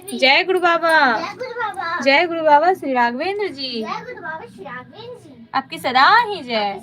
जय गुरु बाबा। जय गुरु बाबा श्री राघवेंद्र जी। आपकी सदा ही जय।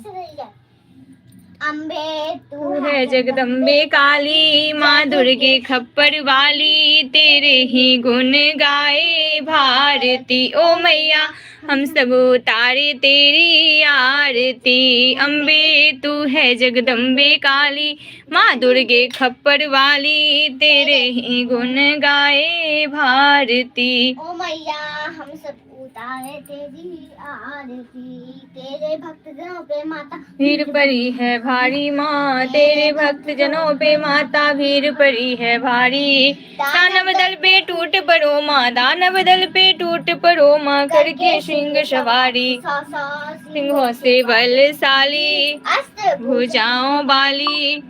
अम्बे तू है जगदम्बे काली, माँ दुर्गे खप्पर वाली, तेरे ही गुण गाए भारती। ओ मैया हम सब उतारे तेरी आरती। अम्बे तू है जगदम्बे काली, माँ दुर्गे खप्पर वाली, तेरे ही गुण गाए भारती। ओ मैया हम सब उतारे तेरी आरती। तेरे भक्त जनों पे माता भीड़ पड़ी है भारी माँ, तेरे भक्त जनों पे माता भीड़ पड़ी है भारी। दानव दल पे टूट पड़ो माँ, दानव दल पे टूट पड़ो माँ, करके सिंह सवारी। सिंहों से बलशाली, भुजाओं वाली,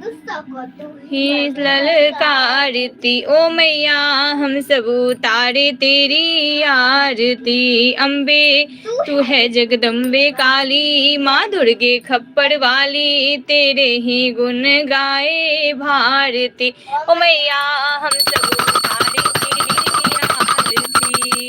ही ललकारती। ओ मैया हम सब उतारे तेरी आरती। अम्बे तू है जगदम्बे काली, माँ दुर्गे खप्पर वाली, तेरे ही गुण गाए भारती। ओ मैया हम सब उतारे तेरी आरती।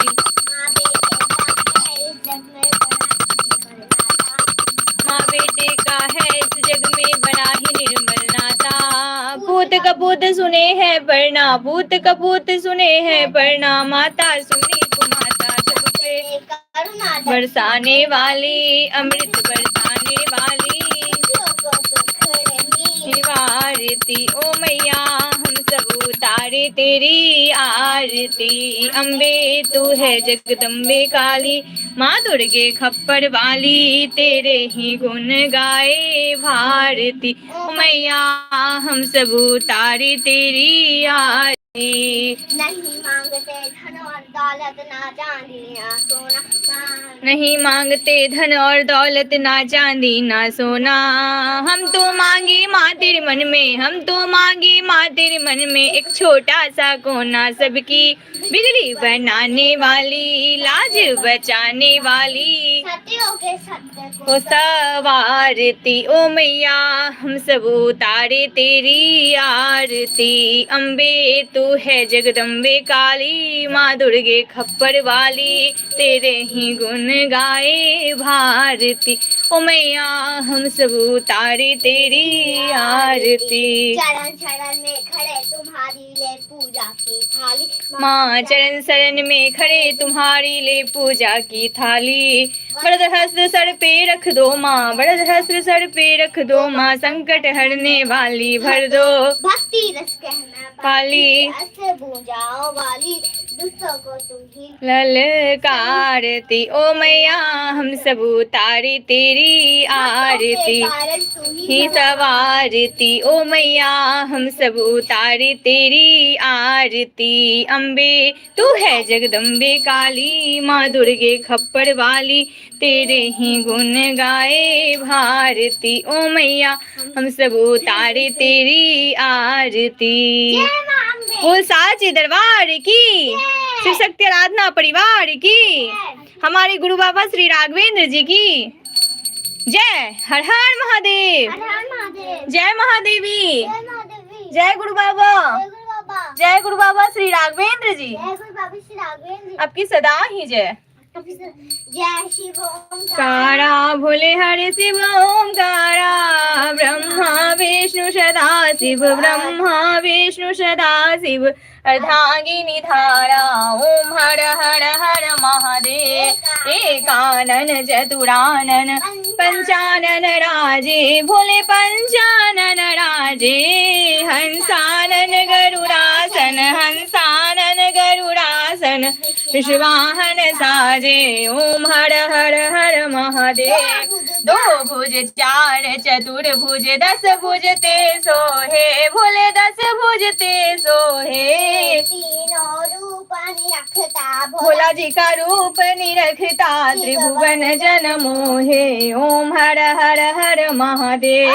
माँ बेटे का है इस जग में बड़ा ही निर्मल नाता। पूत कपूत सुने हैं परना, पूत कपूत सुने हैं परना, माता सुनी कुमाता सब पे बरसाने वाली, अमृत बरसाने वाली, आरती। ओ मैया हम सब उतारे तेरी आरती। अम्बे तू है जगदम्बे काली, माँ दुर्गे खप्पर वाली, तेरे ही गुण गाए भारती। ओ मैया हम सब उतारे तेरी आरती। नहीं मांगते धन और दौलत ना चांदी ना सोना, नहीं मांगते धन और दौलत ना चांदी ना सोना, हम तो मांगे माँ तेरे मन में, हम तो मांगे माँ तेरे मन में, एक छोटा सा कोना सबकी बिगड़ी बनाने वाली, लाज बचाने वाली, सत्यों के सत्य को सवारती। ओ मैया हम सब उतारे तेरी आरती। अम्बे तू है जगदम्बे काली, माँ दुर्गे खप्पर वाली, तेरे ही गुण गाए भारती। ओ मैया हम सब उतारे तेरी आरती। चरण चरण में खड़े तुम्हारी ले पूजा की थाली, माँ चरण शरण में खड़े तुम्हारी ले पूजा की थाली। वरद हस्त सर पे रख दो माँ, वरद हस्त सर पे रख दो माँ, संकट हरने वाली भर दो भक्ति रस कहना पाली, ऐसे पूजाओ वाली, दुष्टों को तुम ही ललकारती। ओ मैया हम सब उतारे तेरी आरती, ही सवारती। ओ मैया हम सब उतारे तेरी आरती। अम्बे तू है जगदम्बे काली, माँ दुर्गे खप्पर वाली, तेरे ही गुण गाए भारती। ओ मैया हम सब उतारे तेरी आरती। बोल साचे दरबार की, शिव शक्ति आराधना परिवार की, हमारे गुरु बाबा श्री राघवेंद्र जी की जय। हर हर महादेव, जय महादेवी, जय गुरु बाबा, जय गुरु बाबा श्री राघवेंद्र जी, आपकी सदा ही जय। जय शिव कारा भोले हरे शिव ओंकारा, ब्रह्मा विष्णु सदा शिव, ब्रह्मा विष्णु सदा शिव, अर्धांगिनी धारा। ओम हर हर हर महादेव, एकानन चतुरानन पंचानन राजे, भोले पंचानन राजे, हंसानन गरुड़ासन, हंसानन गरुड़ासन, विश्वाहन साजे। ओम हर हर हर महादेव। दो भुज चार चतुर्भुज, दस भुज ते सोहे, भोले दस भुज ते सोहे, तीनों रूप निरखता भोला जी का रूप निरखता, त्रिभुवन जन मोहे। ओम हर हर हर महादेव।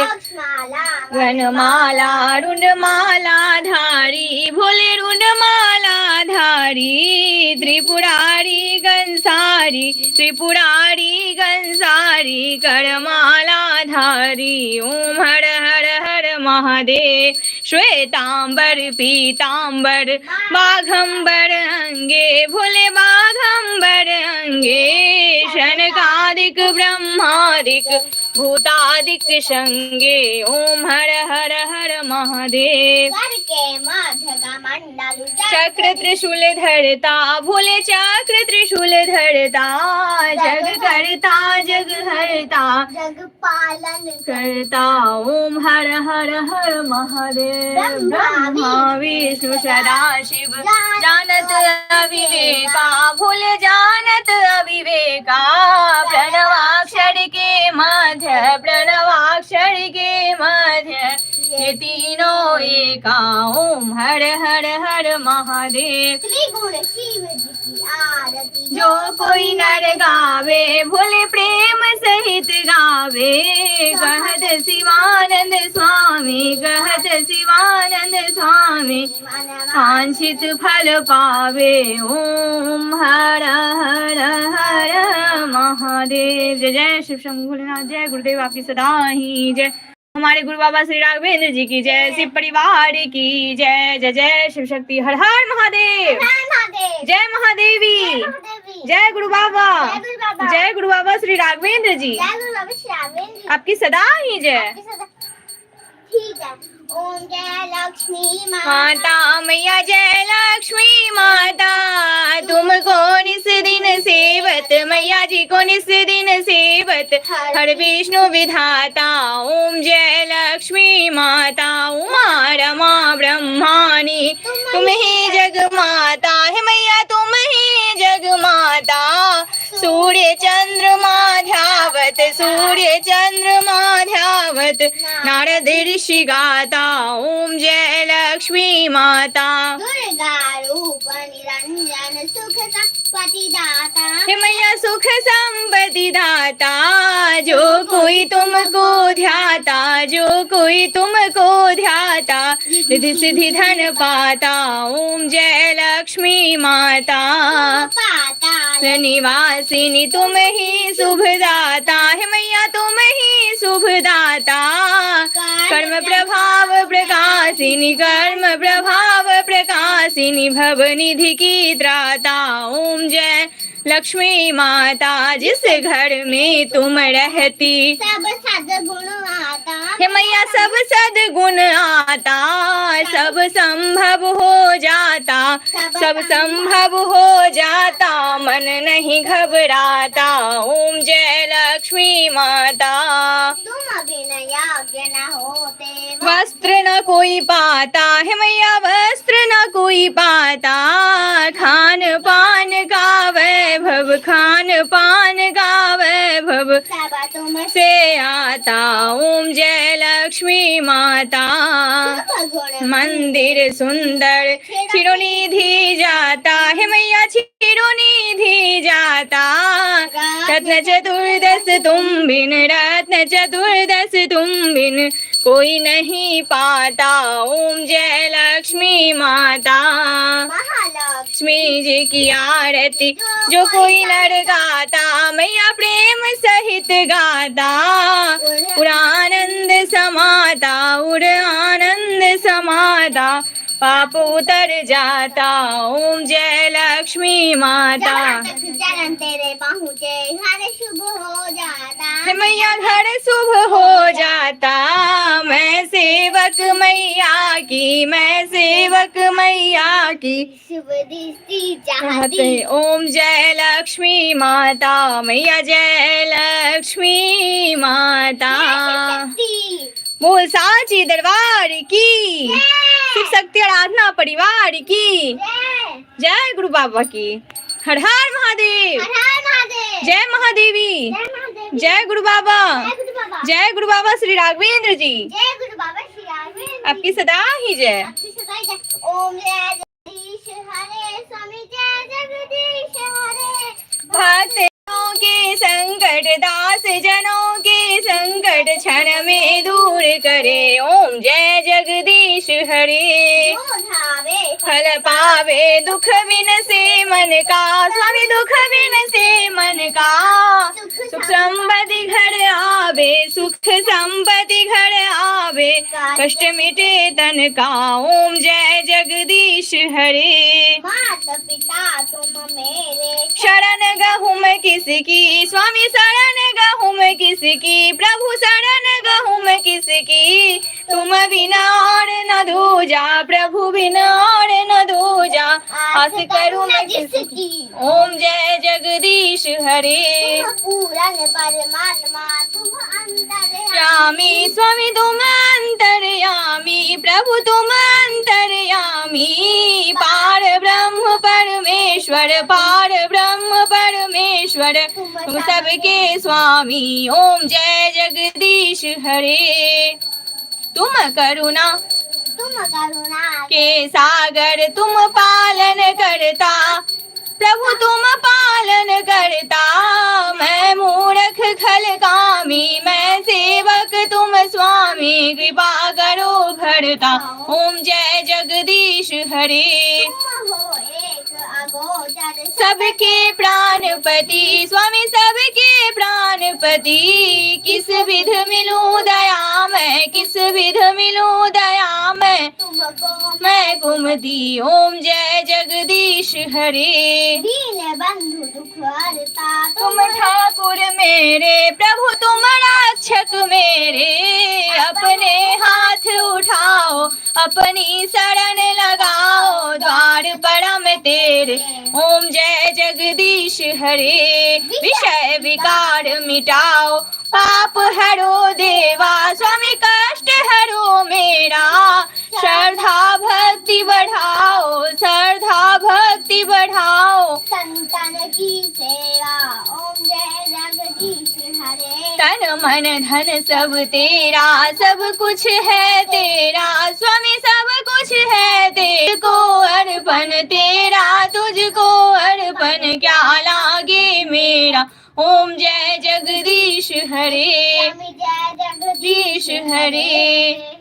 वनमाला रुंडमाला धारी, भोले रुंडमाला धारी, त्रिपुरारी गंसारी, त्रिपुरारी गंसारी, करमाला धारी। ओम हर हर हर महादेव। श्वेतांबर पीतांबर बाघंबर अंगे, भोले बाघंबर अंगे, शनकादिक ब्रह्मादिक भूतादिक संगे। ओम हर हर हर महादेव। करके मध्य का मंडल चक्र त्रिशूल धरता, भोले चक्र त्रिशूल धरता, जग करता जग हरता, जग पालन करता। ओम हर हर हर महादेव। ब्रह्मा विष्णु सदा शिव, जानत अविवेका, भोले जानत अविवेका। प्रणवाक्षर के मध्य, प्रणवाक्षर के मध्य, ये तीनों एका। ओम हर हर हर महादेव। त्रिगुण शिव जी की आरती जो कोई नर गावे, भोले प्रेम सहित गावे। कहत शिवानंद स्वामी, कहत शिवानंद स्वामी, वांछित फल पावे। ओम हर हर हर महादेव। जय जय शिव शंभु भोलेनाथ। जय गुरुदेव आपकी सदा ही जय। हमारे गुरु बाबा श्री राघवेंद्र जी की जय। शिव परिवार की जय। जय जय शिव शक्ति। हर हर महादेव। जय महादेवी। जय गुरु बाबा। जय गुरु बाबा श्री राघवेंद्र जी आपकी सदा ही जय। ठीक है। ओम जय लक्ष्मी माता मैया, जय लक्ष्मी माता, तुमको निस दिन सेवत, मैया जी को निस दिन सेवत, हर विष्णु विधाता। ओम जय लक्ष्मी माता। उमा रमा ब्रह्मानी, तुम ही जग माता है मैया, तुम ही जग माता। सूर्य चंद्रमा ध्यावत, सूर्य चंद्रमा ध्यावत, नारद ऋषि गाता। ओम जय लक्ष्मी माता। दुर्गा रूप निरंजन सुख संपत्ति दाता, हे मैया सुख संपत्ति दाता। जो कोई तुमको ध्याता, जो कोई तुमको ध्याता, रिद्धि सिद्धि धन पाता। ओम जय लक्ष्मी माता। पाताल निवासिनी तुम ही शुभदाता है मैया, तुम ही शुभदाता। कर्म प्रभाव प्रकाशिनी, कर्म प्रभाव प्रकाशिनी, भवनिधि की त्राता। ओम जय लक्ष्मी माता। जिस घर में तुम रहती, सब सद्गुण आता हे मैया सब सद्गुण आता। सब संभव हो जाता, सब संभव हो जाता, मन नहीं घबराता। ओम जय लक्ष्मी माता। तुम बिन यज्ञ न होते, वस्त्र न कोई पाता है मैया, वस्त्र न कोई पाता। खान पान का वैभव, खान पान का वैभव सब तुम से आता। ओम जय लक्ष्मी माता। गुण मंदिर सुंदर चिरोनिधि जाता है मैया, चिरोनिधि जाता। रत्न चतुर्दश तुम बिन, रत्न चतुर्दश तुम बिन, कोई नहीं पाता। ओम जय लक्ष्मी माता। लक्ष्मी जी की आरती जो कोई नर गाता, मैया प्रेम सहित गाता। उर आनंद समाता, उर आनंद समाता, पाप उतर जाता। ओम जय लक्ष्मी माता। चरण तेरे पहुँचे घर शुभ हो जाता, हे मैया घर शुभ हो जाता। मैं सेवक मैया की, मैं सेवक मैया की शुभ दृष्टि चाहते। चाहती। ओम जय लक्ष्मी माता। मैया जय लक्ष्मी माता। शक्ति बोल साची दरबार की, शिव शक्ति आराधना परिवार की जय। जय गुरु बाबा की। हर हर महादेव। हर हर महादेव। जय महादेवी। जय महादेव। जय गुरु बाबा। जय गुरु बाबा। जय गुरु बाबा श्री राघवेंद्र जी जय गुरु बाबा श्री राघवेंद्र आपकी सदा ही जय। आपकी सदा जय। ओम जय जगदीश हरे स्वामी, जय जगदीश हरे। भक्तों के संकट, दास जनों के संकट क्षण में दूर करे। ओम जय जगदीश हरे। जो धावे फल पावे दुख बिन से मन का, स्वामी दुख बिन से मन का। सुख संपत्ति घर आवे, सुख संपत्ति घर आवे, कष्ट मिटे तन का। ओम जय जगदीश हरे। माता पिता तुम किसकी, स्वामी शरण गहूँ मैं किसकी, प्रभु शरण गहूँ मैं किसकी, तुम बिना और न दूजा, प्रभु बिना और न दूजा, आस करूँ मैं किसकी। ओम जय जगदीश हरे। तुम पूर्ण परमात्मा तुम अंतर्यामी, स्वामी स्वामी तुम अंतर्यामी, प्रभु तुम अंतर्यामी, पार ब्रह्म परमेश्वर, पार ब्रह्म परमेश्वर, तुम सबके स्वामी। ओम जय जगदीश हरे। तुम करुणा के सागर, तुम पालन करता, प्रभु तुम पालन करता, मैं मूर्ख खल कामी, मैं सेवक तुम स्वामी, कृपा करो भरता। ओम जय जगदीश हरे। तुम हो एक अगोचर, सबके प्राणपति, स्वामी सबके प्राणपति, किस विध मिलूं दया मैं, किस विध मिलूं दया मैं, तुमको मैं कुमति। ओम जय जगदीश हरे। दीन बंधु दुख हरता, तुम ठाकुर मेरे, प्रभु तुम रक्षक मेरे, अपने हाथ उठाओ, अपनी शरण लगाओ, द्वार परम तेरे। ओम जय जगदीश हरे। विषय विकार मिटाओ, पाप हरो देवा, स्वामी कष्ट हरो मेरा, श्रद्धा भक्ति बढ़ाओ, श्रद्धा भक्ति बढ़ाओ, संतन की सेवा। ओम जय जगदीश हरे। तन मन धन सब तेरा, सब कुछ है तेरा, स्वामी सब कुछ है तेरे को अर्पण तेरा, तुझको अर्पण क्या लागे मेरा। ओम जय जगदीश हरे। स्वामी जय जगदीश हरे।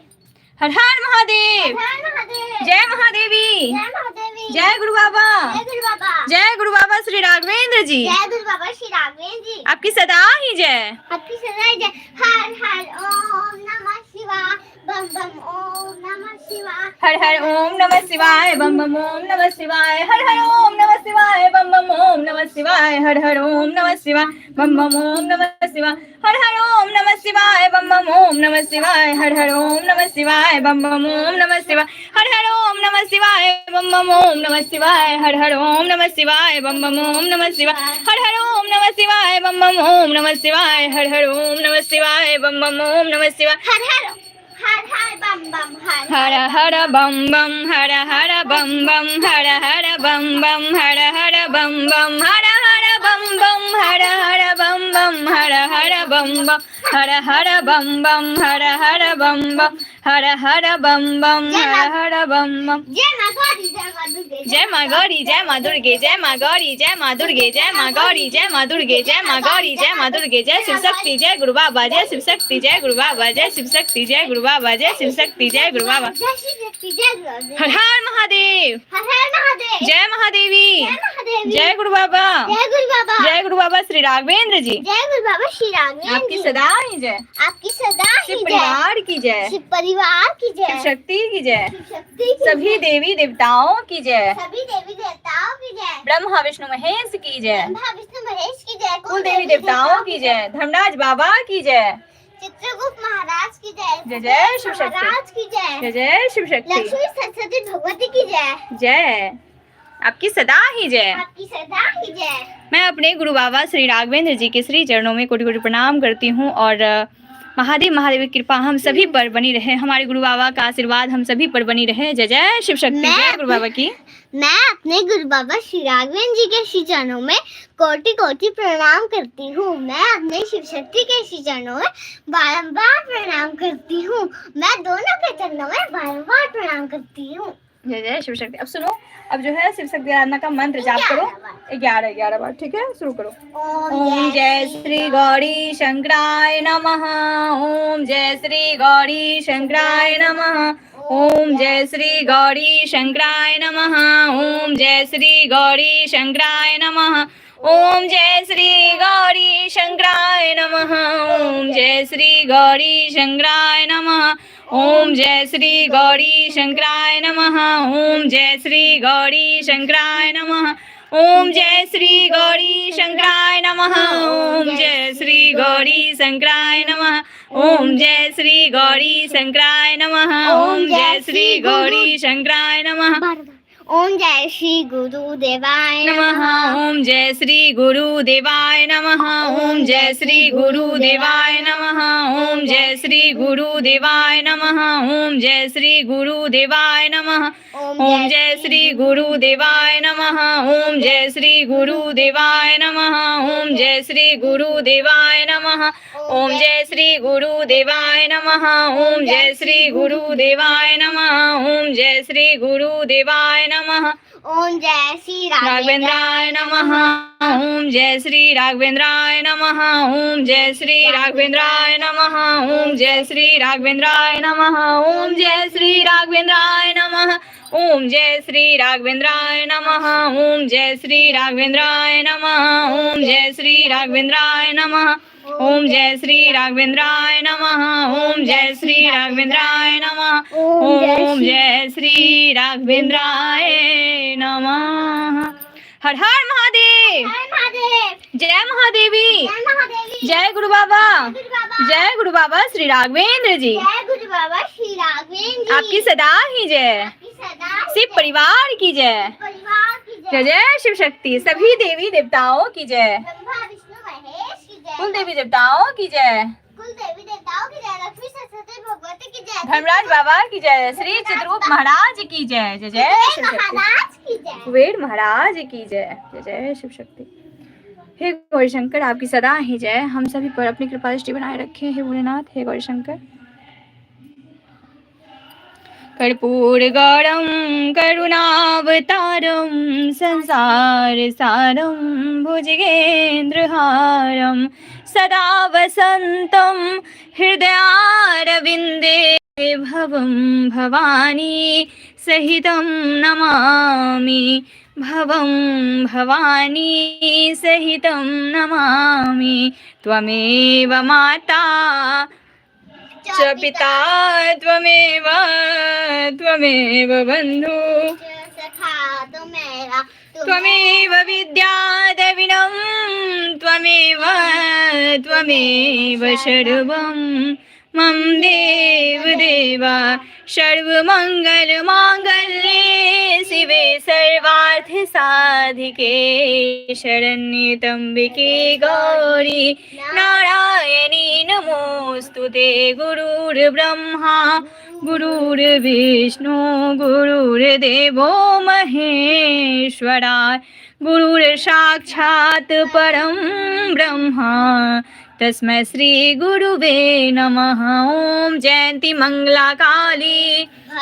हर हर महादेव। हर महादेव। जय महादेवी। जय महादेवी। जय गुरु बाबा। जय गुरु बाबा। जय गुरु बाबा श्री राघवेंद्र जी। जय गुरु बाबा श्री राघवेंद्र जी। आपकी सदा ही जय। आपकी सदा जय। हर हर ओम नमः शिवाय, बम बम ओम नमः शिवाय। हर हर ओम नमः शिवाय, बम बम ओम नमः शिवाय, हर हर ओम नमः शिवाय, बम बम ओम नमः शिवाय, हर हर ओम नमः शिवाय, बम बम ओम नमः शिवाय, हर हर ओम नमः शिवाय, बम बम ओम नमः शिवाय, हर हर ओम नमः शिवाय, बम बम ओम नमः शिवाय, हर हर ओम नमः शिवाय, बम बम ओम नमः शिवाय, हर हर ओम नमः शिवाय, बम बम ओम नमः शिवाय, हर हर ओम नमः शिवाय, बम बम ओम नमः शिवाय, हर हर ओम नमः शिवाय, बम बम ओम नमः शिवाय, हर हर बम बम हर हर बम बम, हर हर बम बम, हर हर बम बम, हर हर बम बम, हर हर बम बम, हर हर बम बम, हर हर बम बम, हर हर बम बम, हर हर बम बम, हर हर बम बम, हर हर बम बम। जय मां गौरी, जय मां दुर्गे। जय मां गौरी, जय मां दुर्गे, जय मां गौरी, जय मां दुर्गे, जय मां गौरी, जय मां दुर्गे, जय शिव शक्ति, जय गुरु बाबा, जय शिव शक्ति, जय गुरु बाबा, जय शिव शक्ति, जय गुरु बाबा, जय शिव शक्ति, जय गुरु बाबा। जय श्री शक्ति, जय गुरु। हर हर महादेव। हर हर महादेव। जय महादेवी। जय महादेवी। जय गुरु बाबा। जय गुरु बाबा। जय गुरु बाबा श्री राघवेंद्र जी। जय गुरु बाबा श्री राघवेंद्र आपकी जी। सदा ही जय। आपकी सदा ही शिव जय। परिवार की जय। शिव परिवार की जय। शिव शक्ति की जय। शिव शक्ति की सभी जय। देवी देवताओं की जय। सभी देवी देवताओं की जय। ब्रह्मा विष्णु महेश की जय। ब्रह्मा विष्णु महेश की जय। कुल देवी देवताओं की जय। धर्मराज बाबा की जय। चित्रगुप्त महाराज की जय। जय जय शिव शक्ति। महाराज की जय। जय जय शिव शक्ति। लक्ष्मी सरस्वती भगवती की जय। जय। आपकी सदा ही जय। आपकी सदा ही जय। मैं अपने गुरु बाबा श्री राघवेंद्र जी के श्री चरणों में कोटि कोटि प्रणाम करती हूँ और महादेव की कृपा हम सभी पर बनी रहे, हमारे गुरु बाबा का आशीर्वाद हम सभी पर बनी रहे। जय जय शिव शक्ति। जय गुरु बाबा की। मैं अपने गुरु बाबा श्री राघवेंद्र जी के श्री चरणों में कोटि कोटि प्रणाम करती हूँ। मैं अपने शिव शक्ति के श्री चरणों में बारंबार प्रणाम करती हूँ। मैं दोनों के चरणों में बारंबार प्रणाम करती हूँ। जय जय शिव शक्ति। अब सुनो, अब जो है शिव शक्ति आराधना का मंत्र जाप करो 11 बार, ठीक है? शुरू करो। ओम जय श्री गौरी शंकराय नमः। ओम जय श्री गौरी शंकराय नमः। ओम जय श्री गौरी शंकराय नमः। ओम जय श्री गौरी शंकराय नमः। ओम जय श्री गौरी शंकराय नमः। ओम जय श्री गौरी शंकराय नमः। ओम जय श्री गौरी शंकराय नमः। ओम जय श्री गौरी शंकराय नमः। ओम जय श्री गौरी शंकराय नमः। ओम जय श्री गौरी शंकराय नमः। ओम जय श्री गौरी शंकराय नमः। ओम जय श्री गौरी शंकराय नमः। ओम जय श्री गुरुदेवाय नमः। ओम जय श्री गुरुदेवाय नमः। ओम जय श्री गुरुदेवाय नमः। ओम जय श्री गुरुदेवाय नमः। ओम जय श्री गुरुदेवाय नमः। ओम जय श्री गुरुदेवाय नमः। ओम जय श्री गुरुदेवाय नमः। ओम जय श्री गुरुदेवाय नमः। ओम जय श्री गुरुदेवाय नमः। ओम जय श्री गुरुदेवाय नमः। ओम जय श्री गुरुदेवाय नमः। ओम जय श्री राघवेंद्राय नमः। ओम जय श्री राघवेंद्राय नमः। ओम जय श्री राघवेंद्राय नमः। ओम जय श्री राघवेंद्राय नमः। ओम जय श्री राघवेंद्राय नमः। ओम जय श्री राघवेंद्राय नमः। ओम जय श्री राघवेंद्राय नमः। ओम जय श्री राघवेंद्राय नमः। ओम जय श्री राघवेंद्राय नमः। ओम जय श्री राघवेंद्राय नमः। ओम जय श्री राघवेंद्राय नमः। हर हर महादेव। जय महादेवी। जय गुरु बाबा। जय गुरु बाबा श्री राघवेंद्र जी। जय गुरु बाबा श्री राघवेंद्र जी। आपकी सदा ही जय। शिव परिवार की जय। परिवार की जय जय शिव शक्ति। सभी देवी देवताओं की जय। ब्रह्मा विष्णु महेश की जय। कुल देवी देवताओं की जय। कुल देवी देवताओं की जय। लक्ष्मी सरस्वती भगवती की जय। धर्मराज बाबा की जय। श्री चित्रगुप्त महाराज की जय। जय जय शिव शक्ति। महाराज की जय। कुबेर महाराज की जय। जय जय शिव शक्ति। हे गौरी शंकर, आपकी सदा ही जय। हम सभी पर अपनी कृपा दृष्टि बनाए रखे। हे भोलेनाथ, हे गौरी शंकर। कर्पूर गौरम करुणावतारम संसार सारम भुजगेन्द्रहारम सदा वसंतम हृदयारविंदे भवं भवानी सहितं नमामि। भवं भवानी सहितं नमामि। त्वमेव माता च पिता त्वमेव त्वमेव बन्धु सखा तो मेरा त्वमेव विद्यादविनं त्वमेव त्वमेव सर्वं मम देव देवा। सर्वमंगल मांगल्ये शिवे सर्वार्थ साधिके शरण्ये त्र्यंबके गौरी नारायणी नमोस्तुते। गुरुर्ब्रह्मा गुरुर्विष्णु गुरुर्देवो महेश्वरा। गुरुर्साक्षात् परं ब्रह्मा तस्मै श्री गुरुवे नमः। ओम जयंती मंगला काली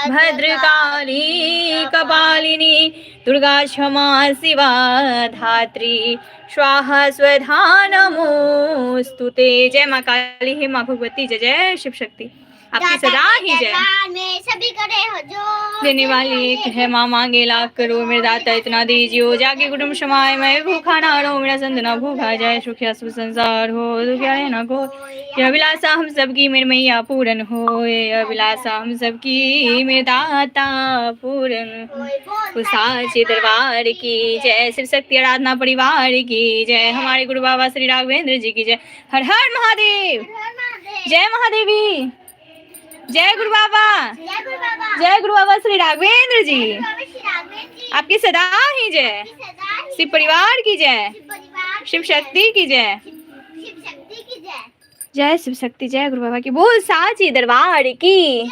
भद्रकाली कपालिनी दुर्गा क्षमा शिवा धात्री स्वाहा स्वधा नमोस्तुते। जय माँ काली, हे माँ भगवती। जय जय शिव शक्ति। आपकी सदा ही जय। में सभी करे हो जो देने वाली एक है, माँ मांगे लाख करो मेरे दाता इतना दीजियो। जाके कुटुंब समाये मैं भूखा ना रहो, मेरा संत ना भूखा जाए। सुखिया सुख संसार हो दुखिया ना को। यह अभिलाषा हम सबकी मेरे मैया पूरन हो। यह अभिलाषा हम सबकी मेरे दाता पूरन हो। साचे दरबार की जय। शिव शक्ति आराधना परिवार की जय। हमारे गुरु बाबा श्री राघवेंद्र जी की जय। हर हर महादेव। जय महादेवी। जय गुरु बाबा। जय गुरु बाबा। जय गुरु बाबा श्री राघवेंद्र जी। बाबा श्री राघवेंद्र जी। आपकी सदा ही जय। सदा ही शिव परिवार की जय। शिव परिवार शिव शक्ति की जय। शिव शक्ति की जय। जय शिव शक्ति। जय गुरु बाबा की। बोल साची दरबार की।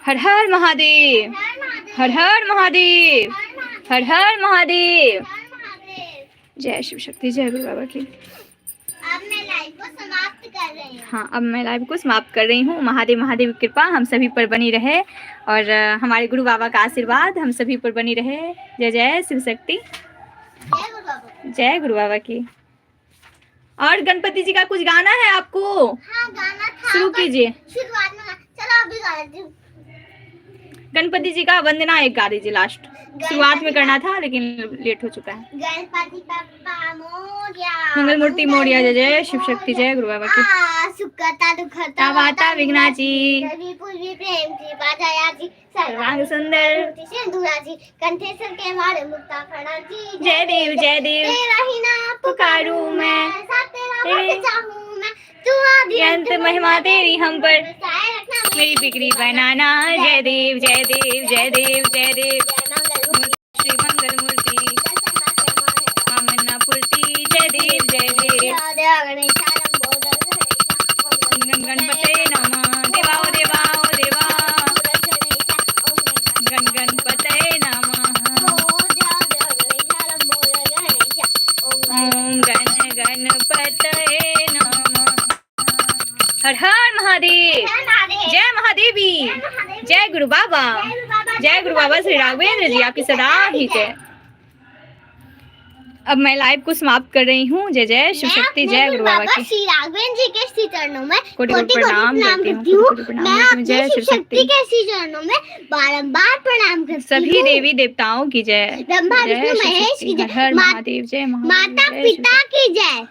हर हर महादेव। हर हर महादेव। हर हर महादेव। जय शिव शक्ति। जय गुरु बाबा की। अब मैं लाइव को समाप्त कर रही हूँ। हाँ, अब मैं लाइव को समाप्त कर रही हूँ। महादेव महादेव की कृपा हम सभी पर बनी रहे और हमारे गुरु बाबा का आशीर्वाद हम सभी पर बनी रहे। जय जय शिव शक्ति। जय गुरु बाबा। जय गुरु बाबा की। और गणपति जी का कुछ गाना है आपको? हाँ, गाना था शुरू कीजिए। शुरुआत में चलो अभी गा लेती हूँ। गणपति जी का वंदना एक गा दीजिए लास्ट, शुरुआत में करना था लेकिन लेट हो चुका है। गणपति बप्पा मोरया, मंगल मूर्ति मोरया, जय जय शिव शक्ति, जय गुरु बाबा की। सुखता दुखता वाता विघ्नाची, रवि पूर्वी प्रेम कृपा दयाची, सर्वांग सुंदर, मूर्ति सिंदूराची, कंठेश्वर के मारे मुक्ता फणाची। जय देव जय देव, तेरा ही नाम पुकारूं मैं, साथ तेरा तेरे भक्त चाहूं मैं, तू आदि अंत महिमा तेरी हम पर, बरसाए रखना मेरी बिगड़ी बनाना। जय देव जय देव जय देव जय देव, श्री मंगल मूर्ति कामना पूर्ति, जय देव जय देव। गणपते नमः, देवाओ देवाओ देवा, गणपते नमः। ओम गणपतये नमः। हर हर महादेव, जय महादेवी, जय गुरु बाबा, जय गुरु बाबा श्री राघवेंद्र जी, आपकी सदा ही जय। अब मैं लाइव को समाप्त कर रही हूँ। जय जय शिव शक्ति, जय गुरु बाबा की। श्री राघवेंद्र जी के श्री चरणों में कोटि कोटि प्रणाम करती हूँ। मैं अपने शिव शक्ति के श्री चरणों में बारंबार प्रणाम करती हूँ। सभी देवी देवताओं की जय, ब्रह्मा जय विष्णु शिव महेश शक्ति, की हर हर जय, महादेव, जय महादेव, माता जय शिव पिता की जय।